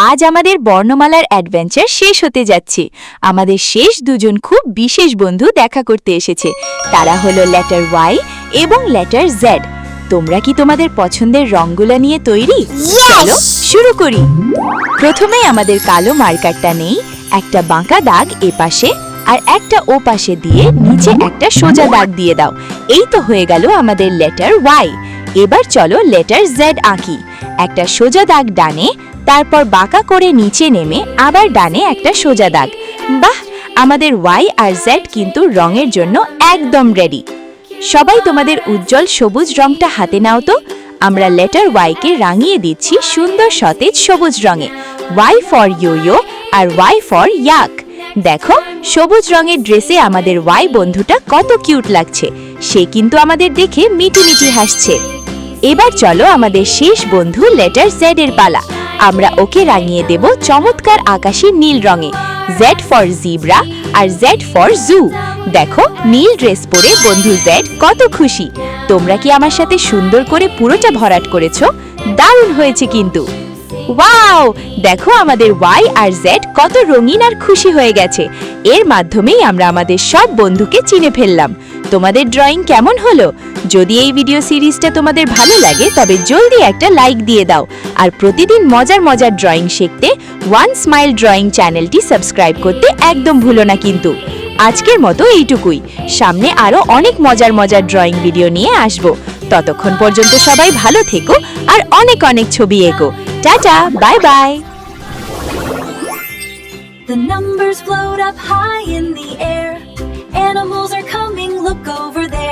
আজ আমাদের বর্ণমালার অ্যাডভেঞ্চার শেষ হতে যাচ্ছে। আমাদের শেষ দুজন খুব বিশেষ বন্ধু দেখা করতে এসেছে। তারা হলো লেটার ওয়াই এবং লেটার জেড। তোমরা কি তোমাদের পছন্দের রংগুলো নিয়ে তৈরি? চলো শুরু করি। প্রথমেই আমাদের কালো মার্কারটা নেই, একটা বাঁকা দাগ এপাশে আর একটা ও পাশে দিয়ে নিচে একটা সোজা দাগ দিয়ে দাও। এই তো হয়ে গেল আমাদের লেটার ওয়াই। এবার চলো লেটার জেড আঁকি। একটা সোজা দাগ ডানে, তারপর বাঁকা করে নিচে নেমে আবার ডানে একটা সোজা দাগ। বাহ, আমাদের ওয়াই আর জেড কিন্তু রঙের জন্য একদম রেডি। সবাই তোমাদের উজ্জ্বল সবুজ রংটা হাতে নাও তো। আমরা লেটার ওয়াইকে রাঙিয়ে দিচ্ছি সুন্দর সতেজ সবুজ রঙে। ওয়াই ফর ইয়ো আর ওয়াই ফর ইয়াক। দেখো, সবুজ রঙের ড্রেসে আমাদের ওয়াই বন্ধুটা কত কিউট লাগছে। সে কিন্তু আমাদের দেখে মিটিমিটি হাসছে। এবার চলো আমাদের শেষ বন্ধু লেটার জেড এর পালা। আমরা ওকে রাঙিয়ে দেব চমৎকার আকাশী নীল রঙে। জেড ফর জিব্রা আর জেড ফর জু। দেখো, নীল ড্রেস পরে বন্ধু জেড কত খুশি। তোমরা কি আমার সাথে সুন্দর করে পুরোটা ভরাট করেছো? দারুণ হয়েছে কিন্তু। ওয়াও, দেখো আমাদের ওয়াই আর জেড কত রঙিন আর খুশি হয়ে গেছে। এর মাধ্যমেই আমরা আমাদের সব বন্ধুকে চিনে ফেললাম। তোমাদের ড্রয়িং কেমন হলো? যদি এই ভিডিও সিরিজটা তোমাদের ভালো লাগে তবে জলদি একটা লাইক দিয়ে দাও। আর প্রতিদিন মজার মজার ড্রয়িং শিখতে ওয়ান স্মাইল ড্রয়িং চ্যানেলটি সাবস্ক্রাইব করতে একদম ভুলো না কিন্তু। আজকের মতো এইটুকুই। সামনে আরো অনেক মজার মজার ড্রয়িং ভিডিও নিয়ে আসবো। ততক্ষণ পর্যন্ত সবাই ভালো থেকো আর অনেক অনেক ছবি এঁকো। Tata, bye bye. The numbers float up high in the air. Animals are coming, look over there.